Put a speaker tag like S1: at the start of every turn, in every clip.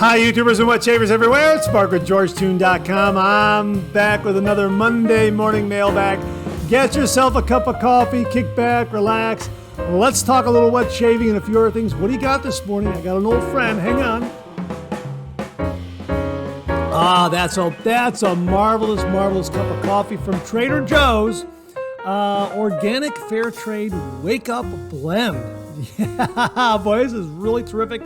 S1: Hi, YouTubers and wet shavers everywhere. It's Mark with GeorgeToon.com. I'm back with another Monday morning mailbag. Get yourself a cup of coffee, kick back, relax. Let's talk a little wet shaving and a few other things. What do you got this morning? I got an old friend. Hang on. That's a marvelous, marvelous cup of coffee from Trader Joe's. Organic Fair Trade Wake Up Blend. Yeah, boy, this is really terrific.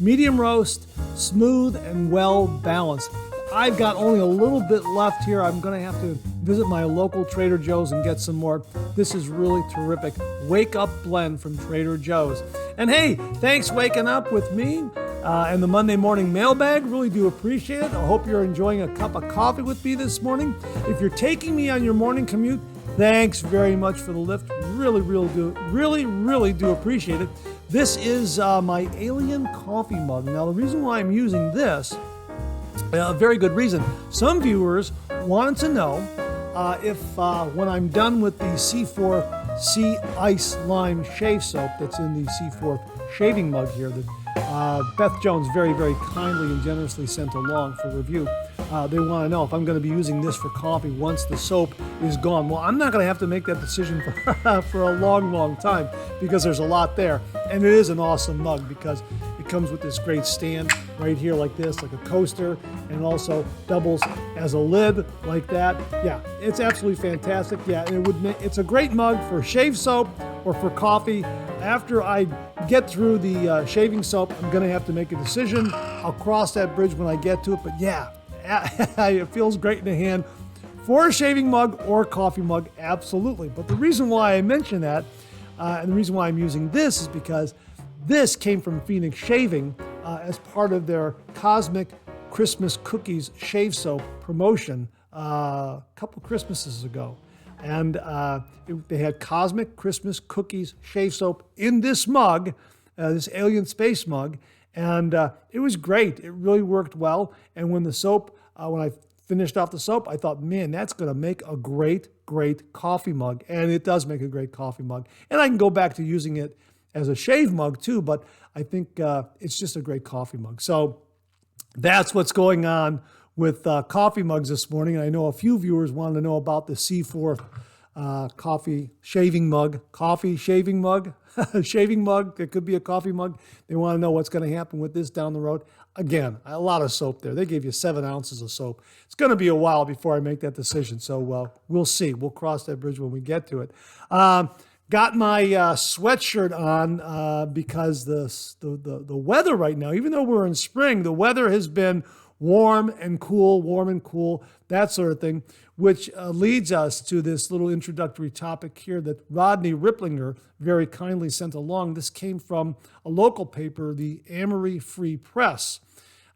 S1: Medium roast, smooth and well balanced. I've got only a little bit left here. I'm going to have to visit my local Trader Joe's and get some more. This is really terrific. Wake Up Blend from Trader Joe's. And hey, thanks waking up with me and the Monday morning mailbag. Really do appreciate it. I hope you're enjoying a cup of coffee with me this morning. If you're taking me on your morning commute, thanks very much for the lift. Really do appreciate it. This is my Alien coffee mug. Now, the reason why I'm using this, a very good reason. Some viewers wanted to know if when I'm done with the C4 Sea Ice Lime Shave Soap that's in the C4 shaving mug here that Beth Jones very, very kindly and generously sent along for review. They want to know if I'm going to be using this for coffee once the soap is gone. Well, I'm not going to have to make that decision for a long time because there's a lot there. And it is an awesome mug because it comes with this great stand right here like this, like a coaster, and it also doubles as a lid like that. Yeah, it's absolutely fantastic. Yeah, and it's a great mug for shave soap or for coffee. After I get through the shaving soap, I'm going to have to make a decision. I'll cross that bridge when I get to it. But yeah, it feels great in the hand for a shaving mug or coffee mug, absolutely. But the reason why I mention that and the reason why I'm using this is because this came from Phoenix Shaving as part of their Cosmic Christmas Cookies shave soap promotion a couple Christmases ago. And they had Cosmic Christmas Cookies shave soap in this mug, this Alien Space mug. And it was great. It really worked well. And when the soap, when I finished off the soap, I thought, man, that's going to make a great coffee mug. And it does make a great coffee mug. And I can go back to using it as a shave mug too, but I think it's just a great coffee mug. So that's what's going on with coffee mugs this morning. And I know a few viewers wanted to know about the C4 coffee shaving mug, shaving mug. It could be a coffee mug. They want to know what's going to happen with this down the road. Again, a lot of soap there. They gave you 7 ounces of soap. It's going to be a while before I make that decision. So we'll see. We'll cross that bridge when we get to it. Got my sweatshirt on because the weather right now, even though we're in spring, the weather has been warm and cool, that sort of thing, which leads us to this little introductory topic here that Rodney Ripplinger very kindly sent along. This came from a local paper, the Amory Free Press.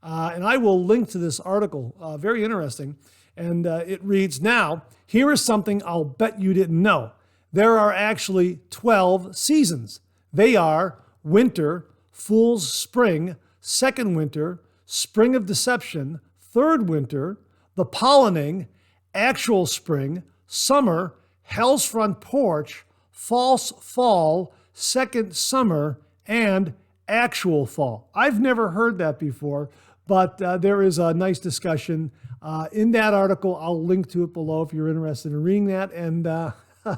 S1: And I will link to this article, very interesting. And it reads, now, here is something I'll bet you didn't know. There are actually 12 seasons. They are winter, fool's spring, second winter, spring of deception, third winter, the pollinating, actual spring, summer, hell's front porch, false fall, second summer, and actual fall. I've never heard that before, but there is a nice discussion in that article. I'll link to it below if you're interested in reading that. And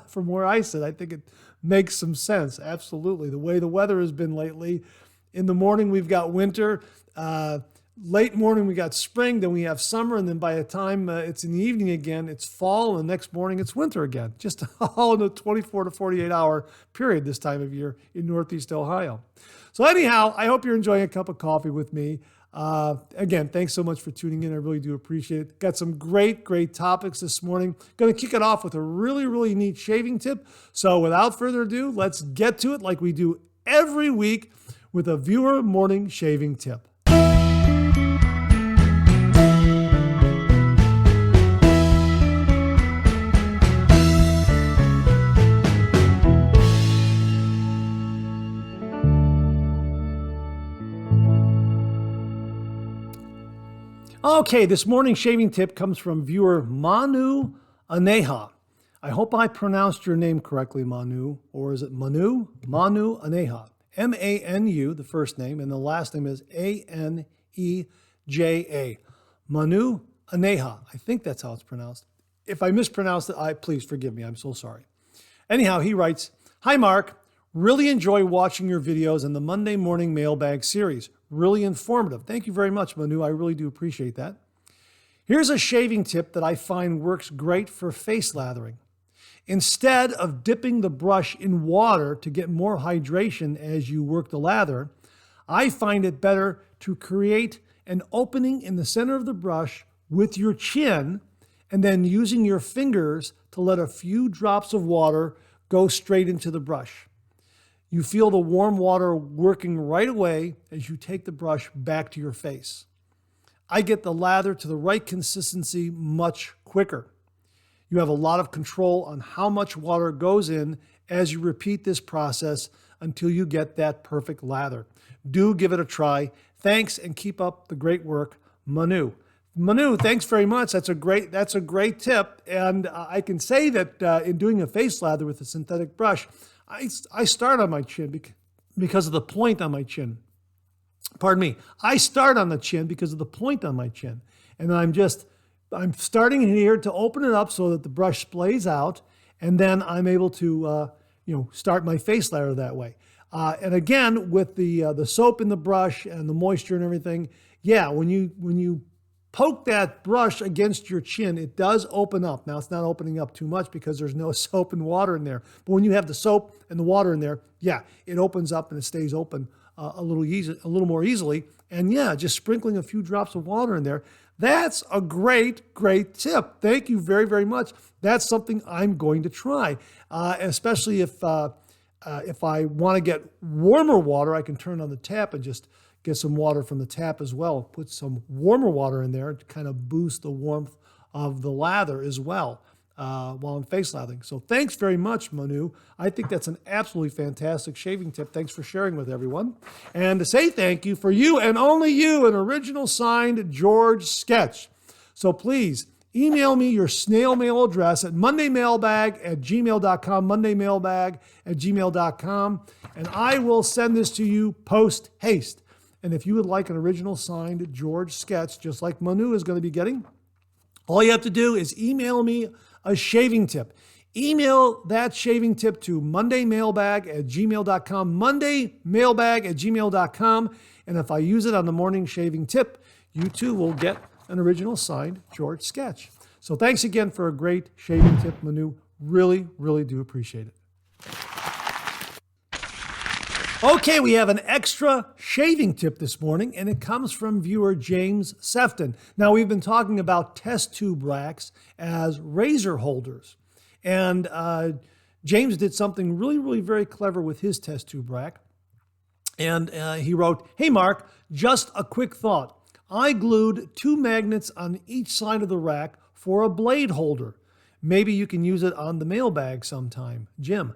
S1: from where I sit, I think it makes some sense. Absolutely. The way the weather has been lately. In the morning, we've got winter. Late morning, we got spring. Then we have summer. And then by the time it's in the evening again, it's fall. And the next morning, it's winter again. Just all in a 24 to 48 hour period this time of year in Northeast Ohio. So anyhow, I hope you're enjoying a cup of coffee with me. Again, thanks so much for tuning in. I really do appreciate it. Got some great topics this morning. Going to kick it off with a really neat shaving tip. So without further ado, let's get to it like we do every week with a viewer morning shaving tip. Okay, this morning's shaving tip comes from viewer Manu Aneha. I hope I pronounced your name correctly, Manu, or is it Manu? Manu Aneha. M-A-N-U, the first name, and the last name is A-N-E-H-A. Eja. Manu Aneha. I think that's how it's pronounced. If I mispronounced it, please forgive me. I'm so sorry. Anyhow, he writes, "Hi, Mark. Really enjoy watching your videos and the Monday morning mailbag series. Really informative." Thank you very much, Manu. I really do appreciate that. "Here's a shaving tip that I find works great for face lathering. Instead of dipping the brush in water to get more hydration as you work the lather, I find it better to create an opening in the center of the brush with your chin and then using your fingers to let a few drops of water go straight into the brush. You feel the warm water working right away as you take the brush back to your face. I get the lather to the right consistency much quicker. You have a lot of control on how much water goes in as you repeat this process until you get that perfect lather. Do give it a try. Thanks and keep up the great work, Manu." Manu, thanks very much. That's a great tip. And I can say that in doing a face lather with a synthetic brush, I start on my chin because of the point on my chin. Pardon me. I start on the chin because of the point on my chin. And I'm starting here to open it up so that the brush splays out, and then I'm able to start my face lather that way. And again, with the soap in the brush and the moisture and everything, yeah, when you poke that brush against your chin, it does open up. Now, it's not opening up too much because there's no soap and water in there. But when you have the soap and the water in there, yeah, it opens up and it stays open a little more easily. And yeah, just sprinkling a few drops of water in there, that's a great tip. Thank you very, very much. That's something I'm going to try, especially if I want to get warmer water, I can turn on the tap and just get some water from the tap as well. Put some warmer water in there to kind of boost the warmth of the lather as well while I'm face lathering. So thanks very much, Manu. I think that's an absolutely fantastic shaving tip. Thanks for sharing with everyone. And to say thank you, for you and only you, an original signed George sketch. So please email me your snail mail address at mondaymailbag@gmail.com, mondaymailbag@gmail.com, and I will send this to you post haste. And if you would like an original signed George sketch, just like Manu is going to be getting, all you have to do is email me a shaving tip. Email that shaving tip to mondaymailbag@gmail.com, mondaymailbag@gmail.com. And if I use it on the morning shaving tip, you too will get an original signed George sketch. So thanks again for a great shaving tip, Manu. Really, really do appreciate it. Okay, we have an extra shaving tip this morning, and it comes from viewer James Sefton. Now, we've been talking about test tube racks as razor holders. And James did something really, really very clever with his test tube rack. And he wrote, "Hey, Mark, just a quick thought. I glued 2 magnets on each side of the rack for a blade holder. Maybe you can use it on the mailbag sometime. Jim."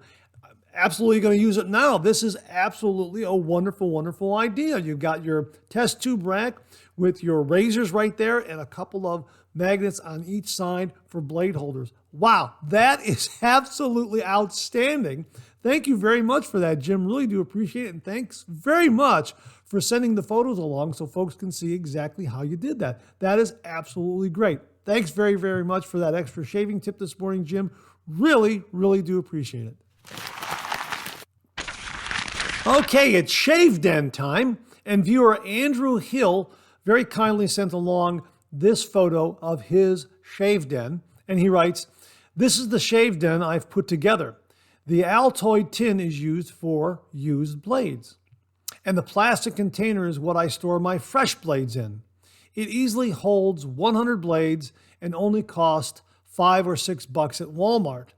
S1: Absolutely going to use it now. This is absolutely a wonderful, wonderful idea. You've got your test tube rack with your razors right there and a couple of magnets on each side for blade holders. Wow, that is absolutely outstanding. Thank you very much for that, Jim. Really do appreciate it. And thanks very much for sending the photos along so folks can see exactly how you did that. That is absolutely great. Thanks very, very much for that extra shaving tip this morning, Jim. Really, really do appreciate it. Okay, it's shave den time, and viewer Andrew Hill very kindly sent along this photo of his shave den, and he writes, "This is the shave den I've put together. The Altoid tin is used for used blades, and the plastic container is what I store my fresh blades in. It easily holds 100 blades and only costs $5 or $6 at Walmart.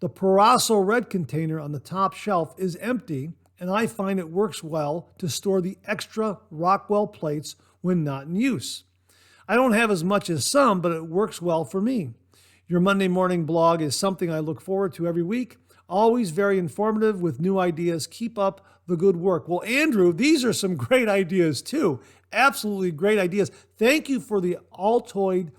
S1: The Parasso red container on the top shelf is empty, and I find it works well to store the extra Rockwell plates when not in use. I don't have as much as some, but it works well for me. Your Monday morning blog is something I look forward to every week. Always very informative with new ideas. Keep up the good work." Well, Andrew, these are some great ideas too. Absolutely great ideas. Thank you for the Altoid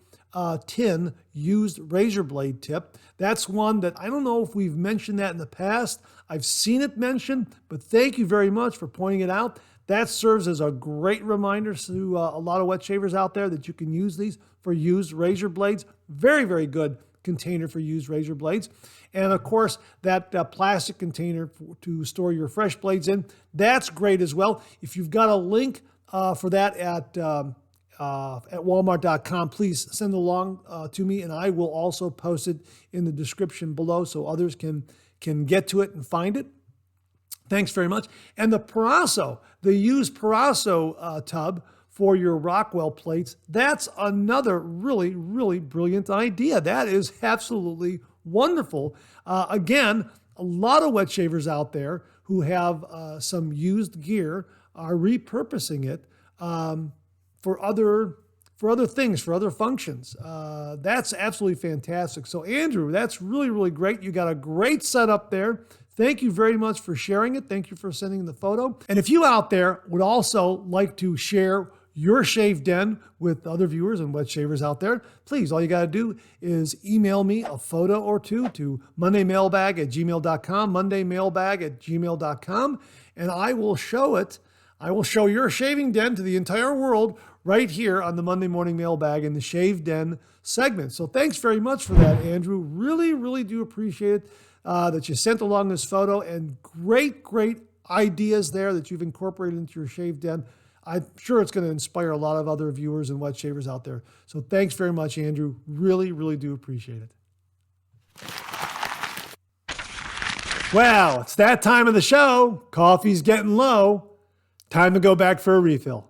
S1: tin used razor blade tip. That's one that I don't know if we've mentioned that in the past. I've seen it mentioned, but thank you very much for pointing it out. That serves as a great reminder to a lot of wet shavers out there that you can use these for used razor blades. Very, very good container for used razor blades. And of course, that plastic container to store your fresh blades in, that's great as well. If you've got a link for that at walmart.com, please send it along to me, and I will also post it in the description below so others can get to it and find it. Thanks very much. And the Parasso, the used Parasso tub for your Rockwell plates, that's another really, really brilliant idea. That is absolutely wonderful. Again, a lot of wet shavers out there who have some used gear are repurposing it for other things, for other functions. That's absolutely fantastic. So Andrew, that's really, really great. You got a great setup there. Thank you very much for sharing it. Thank you for sending the photo. And if you out there would also like to share your shave den with other viewers and wet shavers out there, please, all you got to do is email me a photo or two to mondaymailbag@gmail.com, mondaymailbag@gmail.com, and I will show it. I will show your shaving den to the entire world right here on the Monday Morning Mailbag in the Shave Den segment. So thanks very much for that, Andrew. Really, really do appreciate it that you sent along this photo, and great, great ideas there that you've incorporated into your shave den. I'm sure it's going to inspire a lot of other viewers and wet shavers out there. So thanks very much, Andrew. Really, really do appreciate it. Well, it's that time of the show. Coffee's getting low. Time to go back for a refill.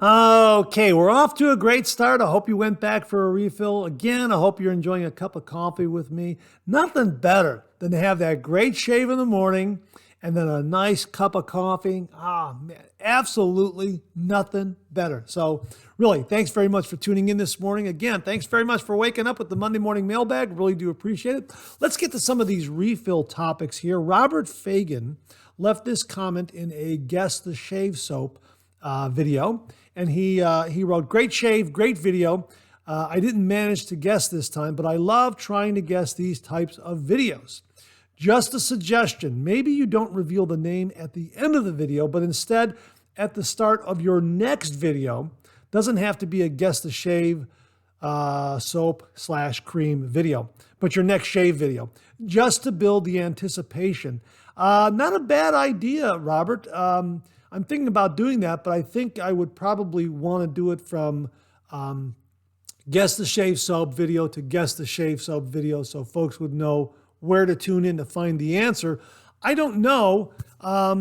S1: Okay, we're off to a great start. I hope you went back for a refill. Again, I hope you're enjoying a cup of coffee with me. Nothing better than to have that great shave in the morning and then a nice cup of coffee. Man, absolutely nothing better. So really, thanks very much for tuning in this morning. Again, thanks very much for waking up with the Monday Morning Mailbag. Really do appreciate it. Let's get to some of these refill topics here. Robert Fagan left this comment in a Guess the Shave Soap video. And he wrote, "Great shave, great video. I didn't manage to guess this time, but I love trying to guess these types of videos. Just a suggestion, maybe you don't reveal the name at the end of the video, but instead at the start of your next video. Doesn't have to be a Guess the Shave soap/cream video, but your next shave video, just to build the anticipation." Not a bad idea, Robert. I'm thinking about doing that, but I think I would probably want to do it from Guess the Shave Soap video to Guess the Shave Soap video so folks would know where to tune in to find the answer. I don't know. I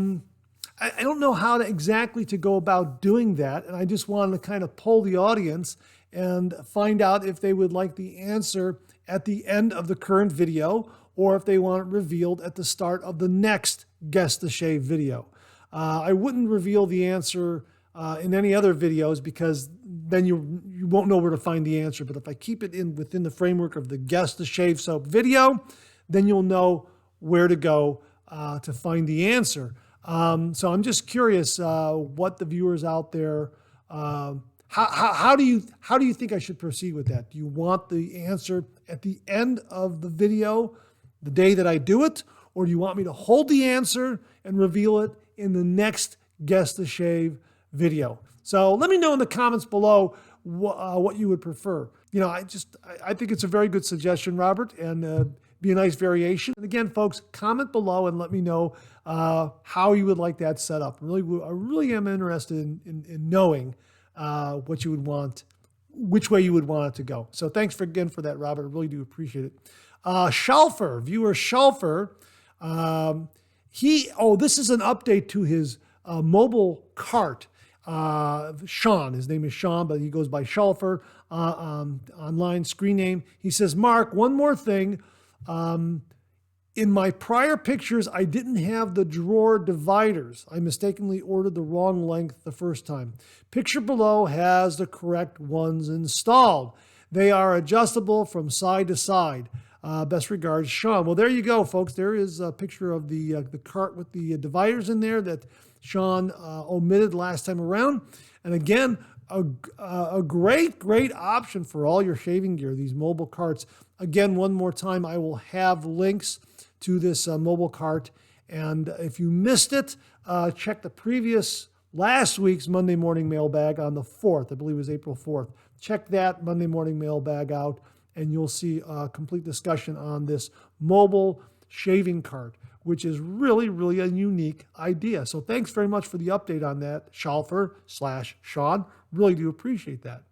S1: don't know how to exactly to go about doing that, and I just wanted to kind of poll the audience and find out if they would like the answer at the end of the current video or if they want it revealed at the start of the next Guess the Shave video. I wouldn't reveal the answer in any other videos because then you won't know where to find the answer. But if I keep it within the framework of the Guess the Shave Soap video, then you'll know where to go to find the answer. So I'm just curious what the viewers out there, how do you think I should proceed with that? Do you want the answer at the end of the video, the day that I do it, or do you want me to hold the answer and reveal it in the next Guess the Shave video? So let me know in the comments below what you would prefer. I think it's a very good suggestion, Robert, and be a nice variation. And again, folks, comment below and let me know how you would like that set up. I really am interested in knowing what you would want, which way you would want it to go. So thanks again for that, Robert. I really do appreciate it. Viewer Shalfer, this is an update to his mobile cart. Sean, his name is Sean, but he goes by Shalfer online screen name. He says, "Mark, one more thing. In my prior pictures, I didn't have the drawer dividers. I mistakenly ordered the wrong length the first time. Picture below has the correct ones installed. They are adjustable from side to side. Best regards, Sean." Well, there you go, folks. There is a picture of the cart with the dividers in there that Sean omitted last time around. And again, a great option for all your shaving gear, these mobile carts. Again, one more time, I will have links to this mobile cart. And if you missed it, check the previous last week's Monday morning mailbag on the 4th. I believe it was April 4th. Check that Monday morning mailbag out, and you'll see a complete discussion on this mobile shaving cart, which is really a unique idea. So thanks very much for the update on that, Shalfer/Sean. Really do appreciate that.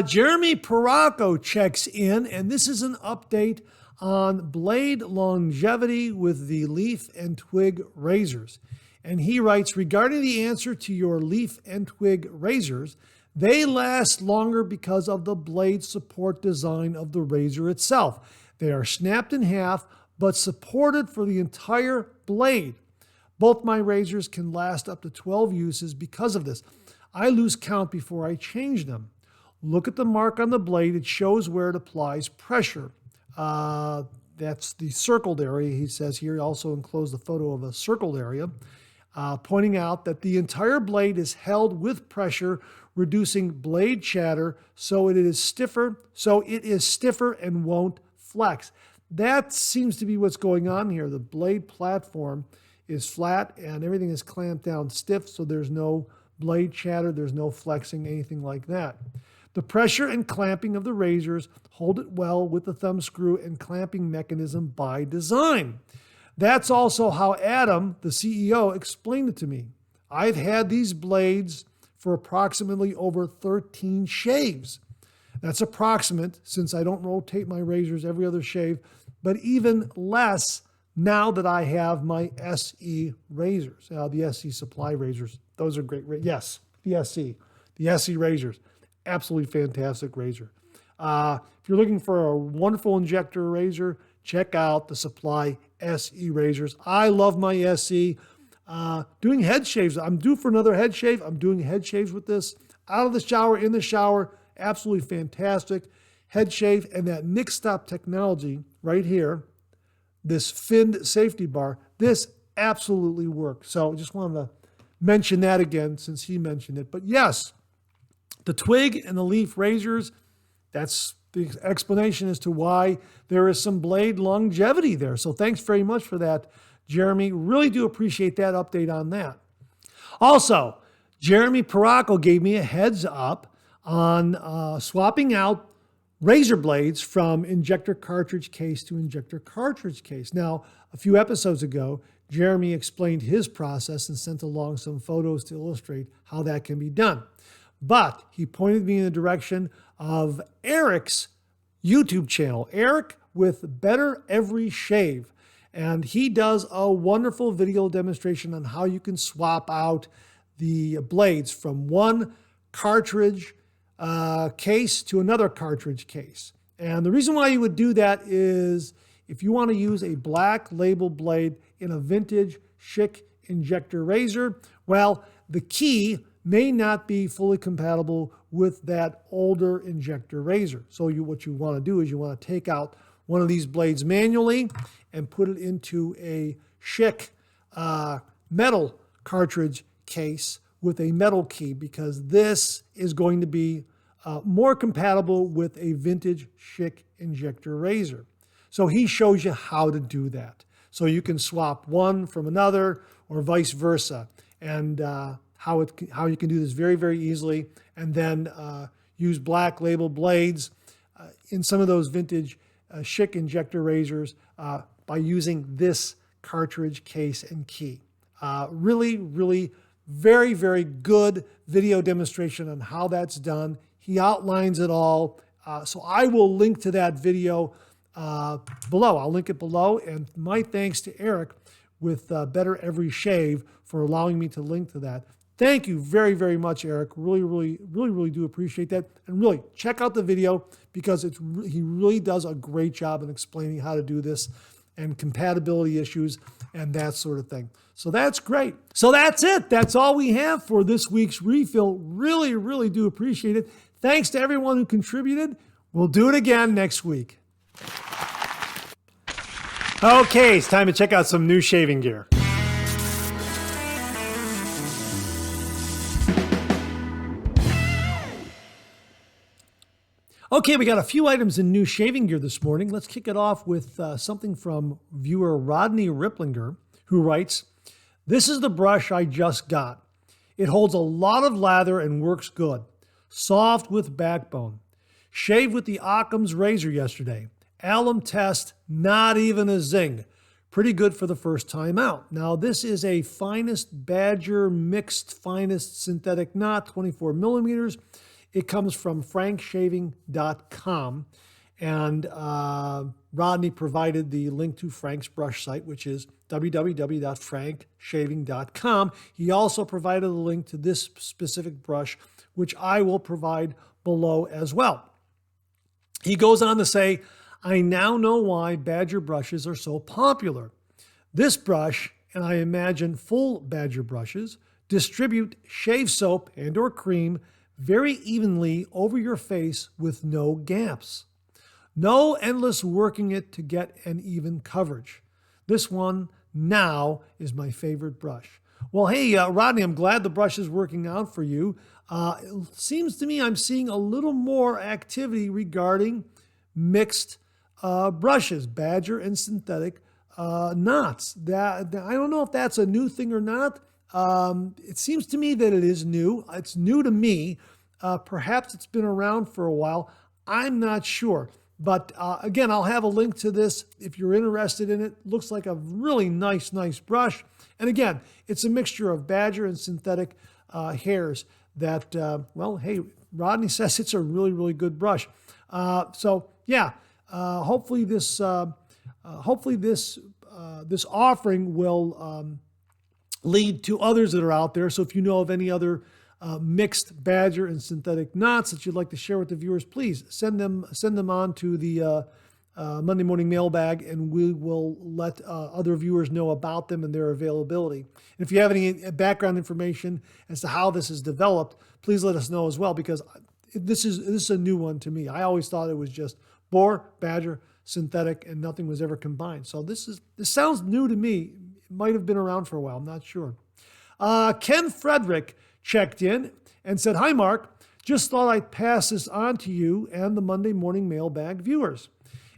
S1: Jeremy Paracco checks in, and this is an update on blade longevity with the leaf and twig razors. And he writes, regarding the answer to your leaf and twig razors, they last longer because of the blade support design of the razor itself. They are snapped in half, but supported for the entire blade. Both my razors can last up to 12 uses because of this. I lose count before I change them. Look at the mark on the blade. It shows where it applies pressure. That's the circled area, he says here. He also enclosed the photo of a circled area, pointing out that the entire blade is held with pressure, reducing blade chatter so it is stiffer and won't flex. That seems to be what's going on here. The blade platform is flat and everything is clamped down stiff, so there's no blade chatter, there's no flexing, anything like that. The pressure and clamping of the razors hold it well with the thumb screw and clamping mechanism by design. That's also how Adam, the CEO, explained it to me. I've had these blades for approximately over 13 shaves. That's approximate since I don't rotate my razors every other shave, but even less now that I have my SE razors, the SE supply razors. Those are great. Yes, the SE razors. Absolutely fantastic razor. If you're looking for a wonderful injector razor, check out the Supply SE razors. I love my SE. Doing head shaves. I'm due for another head shave. I'm doing head shaves with this. Out of the shower, in the shower. Absolutely fantastic. Head shave and that Nick Stop technology right here, this finned safety bar, this absolutely works. So just wanted to mention that again since he mentioned it. But yes, the twig and the leaf razors, that's the explanation as to why there is some blade longevity there. So thanks very much for that, Jeremy. Really do appreciate that update on that. Also, Jeremy Paracco gave me a heads up on swapping out razor blades from injector cartridge case to injector cartridge case. Now, a few episodes ago, Jeremy explained his process and sent along some photos to illustrate how that can be done. But he pointed me in the direction of Eric's YouTube channel, Eric with Better Every Shave. And he does a wonderful video demonstration on how you can swap out the blades from one cartridge case to another cartridge case. And the reason why you would do that is if you want to use a black label blade in a vintage chic injector razor, well, the key may not be fully compatible with that older injector razor. So what you want to do is you want to take out one of these blades manually and put it into a chic metal cartridge case with a metal key, because this is going to be more compatible with a vintage chic injector razor. So he shows you how to do that. So you can swap one from another or vice versa. And how you can do this very, very easily, and then use black label blades in some of those vintage chic injector razors by using this cartridge case and key. Really very, very good video demonstration on how that's done. He outlines it all. So I will link to that video below. I'll link it below. And my thanks to Eric with Better Every Shave for allowing me to link to that. Thank you very, very much, Eric. Really do appreciate that. And really, check out the video because he really does a great job in explaining how to do this and compatibility issues and that sort of thing. So that's great. So that's it. That's all we have for this week's refill. Really do appreciate it. Thanks to everyone who contributed. We'll do it again next week. Okay, it's time to check out some new shaving gear. Okay, we got a few items in new shaving gear this morning. Let's kick it off with something from viewer Rodney Ripplinger, who writes, "This is the brush I just got. It holds a lot of lather and works good. Soft with backbone. Shaved with the Occam's razor yesterday. Alum test, not even a zing. Pretty good for the first time out." Now, this is a finest Badger mixed finest synthetic knot, 24 millimeters. It comes from frankshaving.com. And Rodney provided the link to Frank's brush site, which is www.frankshaving.com. He also provided a link to this specific brush, which I will provide below as well. He goes on to say, "I now know why Badger brushes are so popular. This brush, and I imagine full Badger brushes, distribute shave soap and or cream very evenly over your face with no gaps. No endless working it to get an even coverage. This one now is my favorite brush." Well, hey, Rodney, I'm glad the brush is working out for you. It seems to me I'm seeing a little more activity regarding mixed brushes, Badger and synthetic knots. I don't know if that's a new thing or not. It seems to me that it is new. It's new to me. Perhaps it's been around for a while. I'm not sure. But again, I'll have a link to this if you're interested in it. Looks like a really nice brush. And again, it's a mixture of Badger and synthetic hairs that, well, hey, Rodney says it's a really good brush. So yeah, hopefully this offering will lead to others that are out there. So if you know of any other mixed Badger and synthetic knots that you'd like to share with the viewers, please send them on to the Monday morning mailbag, and we will let other viewers know about them and their availability. And if you have any background information as to how this is developed, please let us know as well, because this is a new one to me. I always thought it was just boar, Badger, synthetic, and nothing was ever combined. So this sounds new to me. It might have been around for a while. I'm not sure. Ken Frederick checked in and said, "Hi, Mark. Just thought I'd pass this on to you and the Monday morning mailbag viewers.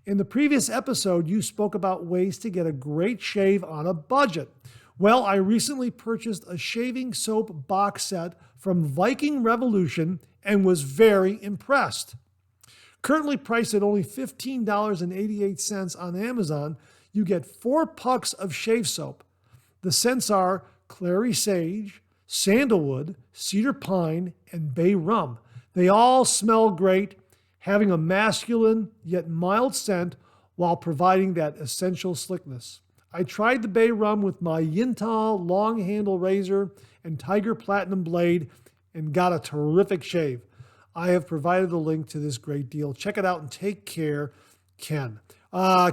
S1: In the previous episode, you spoke about ways to get a great shave on a budget. Well, I recently purchased a shaving soap box set from Viking Revolution and was very impressed. Currently priced at only $15.88 on Amazon, you get 4 pucks of shave soap. The scents are clary sage, sandalwood, cedar pine, and bay rum. They all smell great, having a masculine yet mild scent while providing that essential slickness. I tried the bay rum with my Yintal long handle razor and Tiger Platinum blade and got a terrific shave. I have provided the link to this great deal. Check it out and take care, Ken."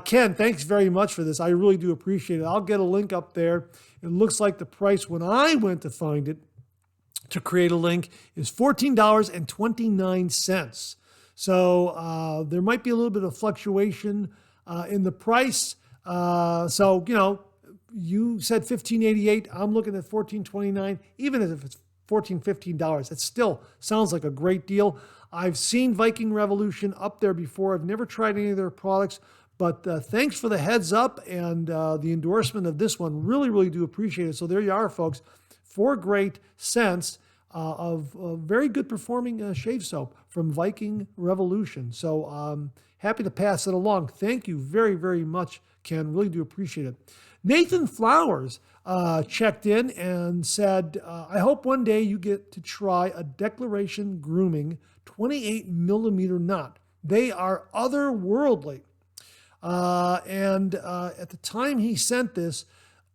S1: Ken, thanks very much for this. I really do appreciate it. I'll get a link up there. It looks like the price when I went to find it to create a link is $14.29. So there might be a little bit of fluctuation in the price. So, you said $15.88. I'm looking at $14.29. Even if it's $14, $15, it still sounds like a great deal. I've seen Viking Revolution up there before. I've never tried any of their products, but thanks for the heads up and the endorsement of this one. Really do appreciate it. So there you are, folks. 4 great scents of very good performing shave soap from Viking Revolution. So happy to pass it along. Thank you very much, Ken. Really do appreciate it. Nathan Flowers checked in and said, "I hope one day you get to try a Declaration Grooming 28 millimeter knot. They are otherworldly." And at the time he sent this,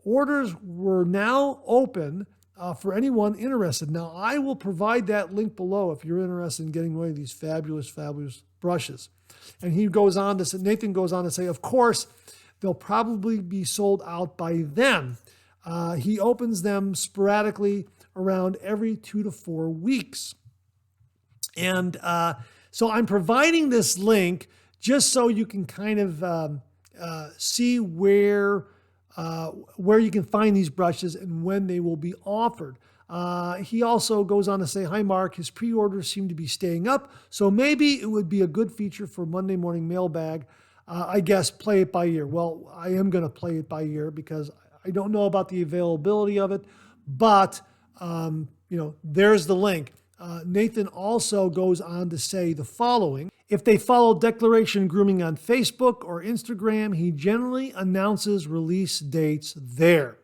S1: orders were now open for anyone interested. Now, I will provide that link below if you're interested in getting one of these fabulous brushes. And he goes on to say, Nathan goes on to say, of course, they'll probably be sold out by then. He opens them sporadically around every 2 to 4 weeks. And so I'm providing this link just so you can kind of see where you can find these brushes and when they will be offered. He also goes on to say, hi, Mark, his pre-orders seem to be staying up, so maybe it would be a good feature for Monday morning mailbag. I guess play it by ear. Well, I am going to play it by ear because I don't know about the availability of it, but there's the link. Nathan also goes on to say the following. If they follow Declaration Grooming on Facebook or Instagram, he generally announces release dates there.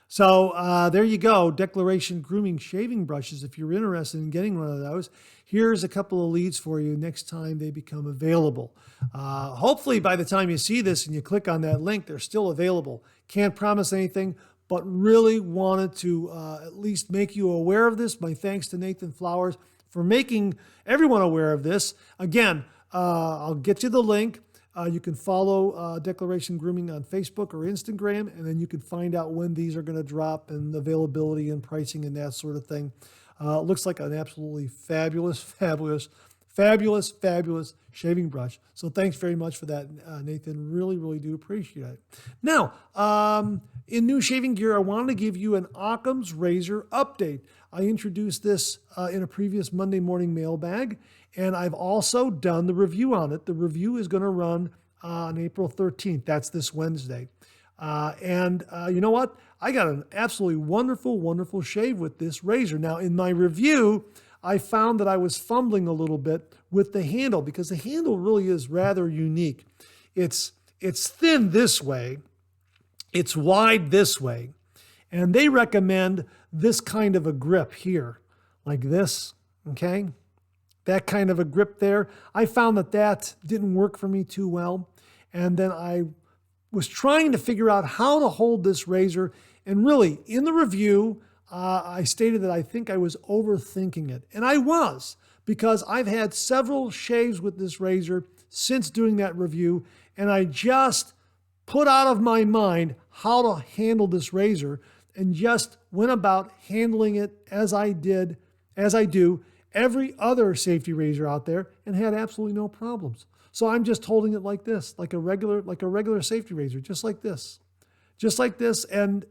S1: So there you go, Declaration Grooming shaving brushes. If you're interested in getting one of those, here's a couple of leads for you next time they become available. Hopefully by the time you see this and you click on that link, they're still available. Can't promise anything, but really wanted to at least make you aware of this. My thanks to Nathan Flowers for making everyone aware of this. Again, I'll get you the link. You can follow Declaration Grooming on Facebook or Instagram, and then you can find out when these are going to drop and availability and pricing and that sort of thing. Looks like an absolutely fabulous shaving brush. So thanks very much for that, Nathan. Really, really do appreciate it. Now, in new shaving gear, I wanted to give you an Occam's razor update. I introduced this in a previous Monday morning mailbag, and I've also done the review on it. The review is going to run on April 13th. That's this Wednesday. And you know what? I got an absolutely wonderful shave with this razor. Now, in my review, I found that I was fumbling a little bit with the handle because the handle really is rather unique. It's thin this way, it's wide this way, and they recommend this kind of a grip here, like this, okay? That kind of a grip there. I found that didn't work for me too well, and then I was trying to figure out how to hold this razor, and really, in the review, I stated that I think I was overthinking it. And I was, because I've had several shaves with this razor since doing that review, and I just put out of my mind how to handle this razor and just went about handling it as I do every other safety razor out there and had absolutely no problems. So I'm just holding it like this, like a regular safety razor, just like this. And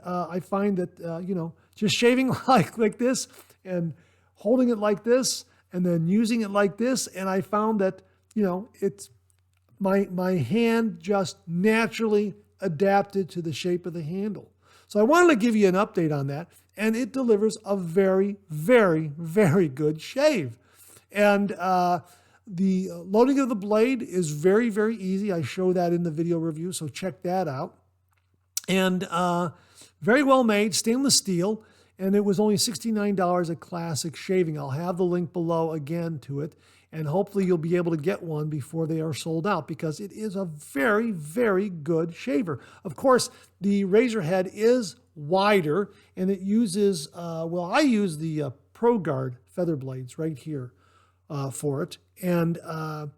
S1: I find that, just shaving like this and holding it like this and then using it like this. And I found that, it's my hand just naturally adapted to the shape of the handle. So I wanted to give you an update on that, and it delivers a very, very, very good shave. And the loading of the blade is very, very easy. I show that in the video review, so check that out. And very well made, stainless steel, and it was only $69 at Classic Shaving. I'll have the link below again to it, and hopefully you'll be able to get one before they are sold out because it is a very, very good shaver. Of course, the razor head is wider, and it uses, I use the Pro Guard feather blades right here for it. And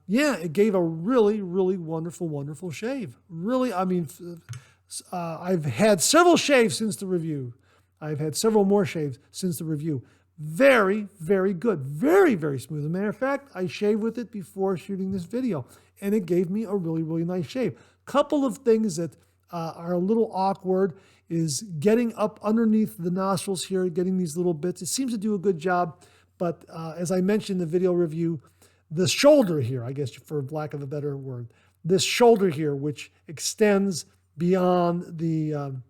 S1: it gave a really, really wonderful shave. Really, I've had several shaves since the review. I've had several more shaves since the review. Very, very good. Very, very smooth. As a matter of fact, I shaved with it before shooting this video, and it gave me a really, really nice shave. Couple of things that are a little awkward is getting up underneath the nostrils here, getting these little bits. It seems to do a good job, but as I mentioned in the video review, the shoulder here, I guess for lack of a better word, this shoulder here, which extends beyond the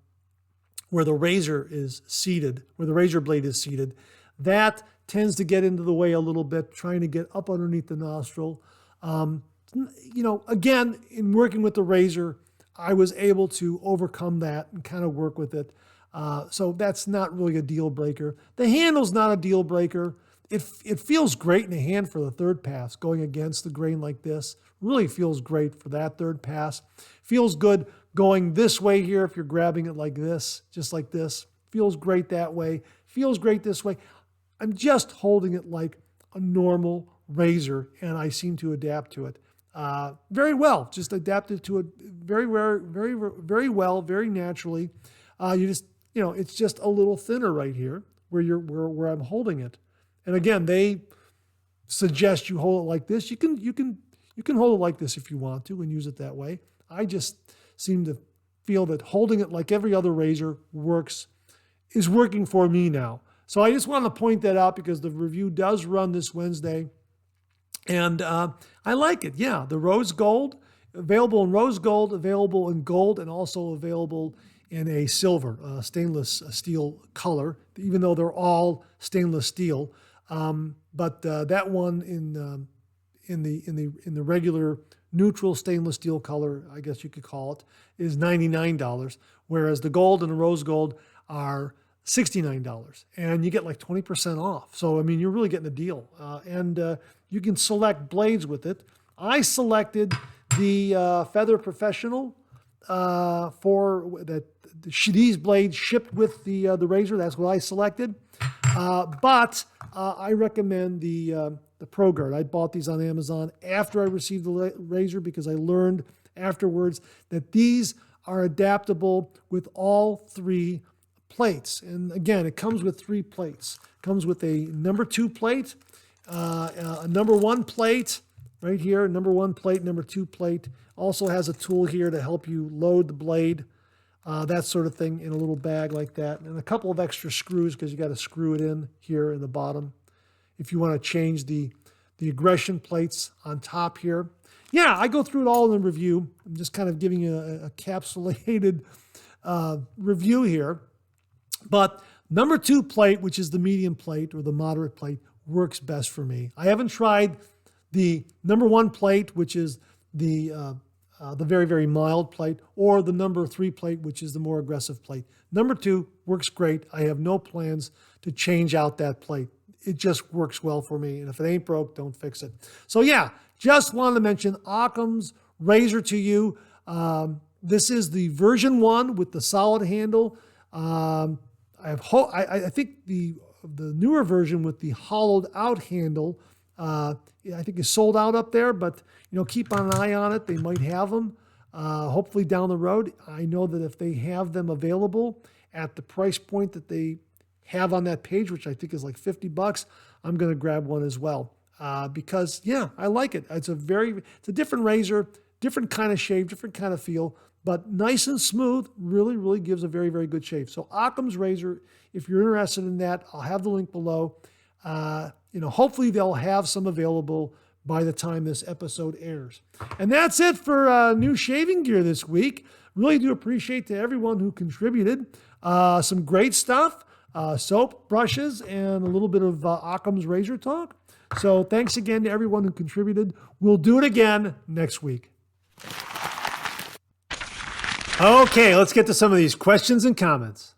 S1: where the razor is seated, where the razor blade is seated, that tends to get into the way a little bit, trying to get up underneath the nostril. Again, in working with the razor, I was able to overcome that and kind of work with it. So that's not really a deal breaker. The handle's not a deal breaker. It feels great in the hand for the third pass, going against the grain like this. Really feels great for that third pass. Feels good going this way here if you're grabbing it like this, just like this. Feels great that way. Feels great this way. I'm just holding it like a normal razor, and I seem to adapt to it very well. Just adapted to it very well, very naturally. It's just a little thinner right here where I'm holding it. And again, they suggest you hold it like this. You can hold it like this if you want to and use it that way. I just seem to feel that holding it like every other razor is working for me now. So I just wanted to point that out because the review does run this Wednesday. And I like it. Yeah, the rose gold, available in rose gold, available in gold, and also available in a silver, stainless steel color, even though they're all stainless steel. But that one in the regular neutral stainless steel color, I guess you could call it, is $99, whereas the gold and the rose gold are $69, and you get like 20% off. So, I mean, you're really getting a deal. And you can select blades with it. I selected the Feather Professional for that. These blades shipped with the razor. That's what I selected. But I recommend the Pro Guard. I bought these on Amazon after I received the razor because I learned afterwards that these are adaptable with all 3 plates. And again, it comes with 3 plates. It comes with a number 2 plate, a number 1 plate right here, number 1 plate, number 2 plate. Also has a tool here to help you load the blade, that sort of thing, in a little bag like that. And a couple of extra screws because you got to screw it in here in the bottom if you want to change the aggression plates on top here. Yeah, I go through it all in the review. I'm just kind of giving you a capsulated review here. But number 2 plate, which is the medium plate or the moderate plate, works best for me. I haven't tried the number 1 plate, which is the very, very mild plate, or the number 3 plate, which is the more aggressive plate. Number 2 works great. I have no plans to change out that plate. It just works well for me. And if it ain't broke, don't fix it. So yeah, just wanted to mention Occam's razor to you. This is the version 1 with the solid handle. I think the newer version with the hollowed out handle, I think is sold out up there, but keep an eye on it. They might have them, hopefully down the road. I know that if they have them available at the price point that they have on that page, which I think is like $50, I'm going to grab one as well. Because yeah, I like it. It's a different razor, different kind of shave, different kind of feel, but nice and smooth, really, really gives a very, very good shave. So Occam's razor, if you're interested in that, I'll have the link below. Hopefully they'll have some available by the time this episode airs. And that's it for new shaving gear this week. Really do appreciate to everyone who contributed. Some great stuff, soap, brushes, and a little bit of Occam's razor talk. So thanks again to everyone who contributed. We'll do it again next week. Okay, let's get to some of these questions and comments.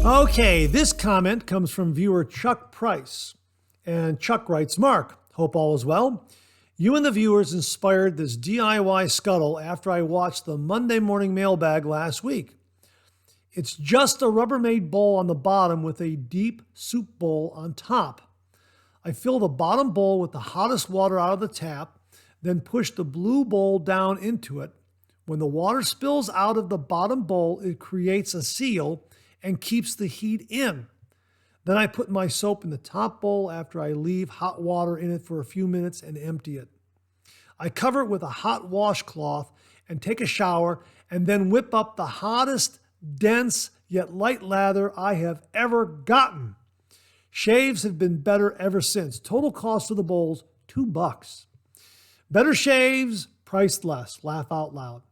S1: Okay, this comment comes from viewer Chuck Price. And Chuck writes, Mark, hope all is well. You and the viewers inspired this DIY scuttle after I watched the Monday morning mailbag last week. It's just a Rubbermaid bowl on the bottom with a deep soup bowl on top. I fill the bottom bowl with the hottest water out of the tap, then push the blue bowl down into it. When the water spills out of the bottom bowl, it creates a seal and keeps the heat in. Then I put my soap in the top bowl after I leave hot water in it for a few minutes and empty it. I cover it with a hot washcloth and take a shower and then whip up the hottest, dense, yet light lather I have ever gotten. Shaves have been better ever since. Total cost of the bowls, $2. Better shaves, priced less. Laugh out loud.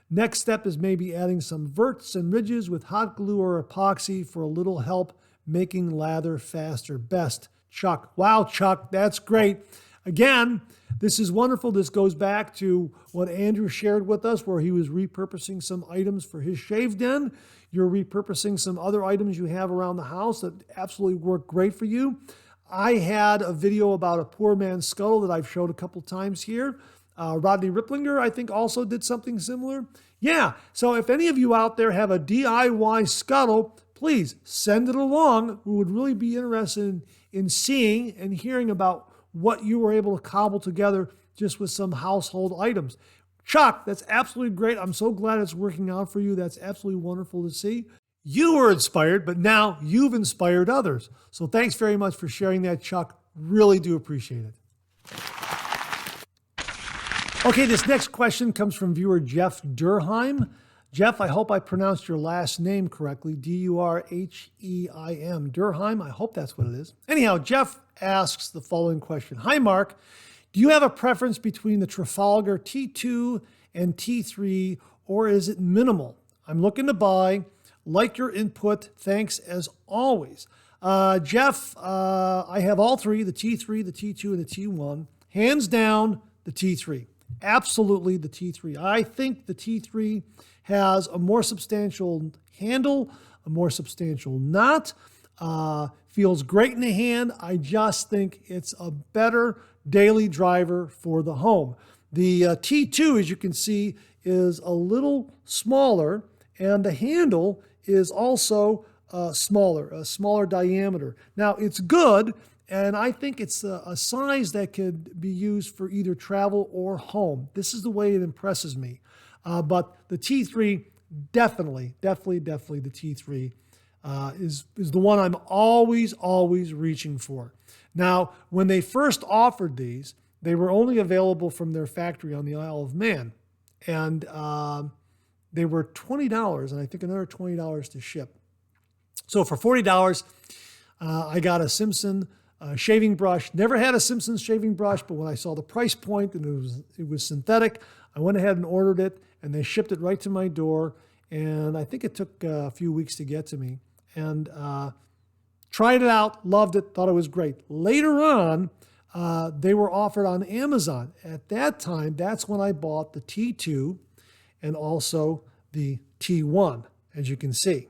S1: Next step is maybe adding some verts and ridges with hot glue or epoxy for a little help making lather faster. Best, Chuck. Wow, Chuck, that's great. Again, this is wonderful. This goes back to what Andrew shared with us where he was repurposing some items for his shave den. You're repurposing some other items you have around the house that absolutely work great for you. I had a video about a poor man's scuttle that I've showed a couple times here. Rodney Ripplinger, I think, also did something similar. Yeah, so if any of you out there have a DIY scuttle, please send it along. We would really be interested in seeing and hearing about what you were able to cobble together just with some household items. Chuck, that's absolutely great. I'm so glad it's working out for you. That's absolutely wonderful to see. You were inspired, but now you've inspired others. So thanks very much for sharing that, Chuck. Really do appreciate it. Okay, this next question comes from viewer Jeff Durheim. Jeff, I hope I pronounced your last name correctly, Durheim. Durheim, I hope that's what it is. Anyhow, Jeff asks the following question. Hi, Mark. Do you have a preference between the Trafalgar T2 and T3, or is it minimal? I'm looking to buy. Like your input. Thanks as always. Jeff, I have all three, the T3, the T2, and the T1. Hands down, the T3. Absolutely the T3. I think the T3 has a more substantial handle, a more substantial knot, feels great in the hand. I just think it's a better daily driver for the home. The T2, as you can see, is a little smaller, and the handle is also smaller, a smaller diameter. Now, it's good, and I think it's a size that could be used for either travel or home. This is the way it impresses me. But the T3, definitely the T3 is the one I'm always reaching for. Now, when they first offered these, they were only available from their factory on the Isle of Man. And they were $20, and I think another $20 to ship. So for $40, I got a Simpson shaving brush. Never had a Simpson shaving brush, but when I saw the price point and it was synthetic, I went ahead and ordered it, and they shipped it right to my door. And I think it took a few weeks to get to me. And tried it out, loved it, thought it was great. Later on, they were offered on Amazon. At that time, that's when I bought the T2 and also the T1, as you can see.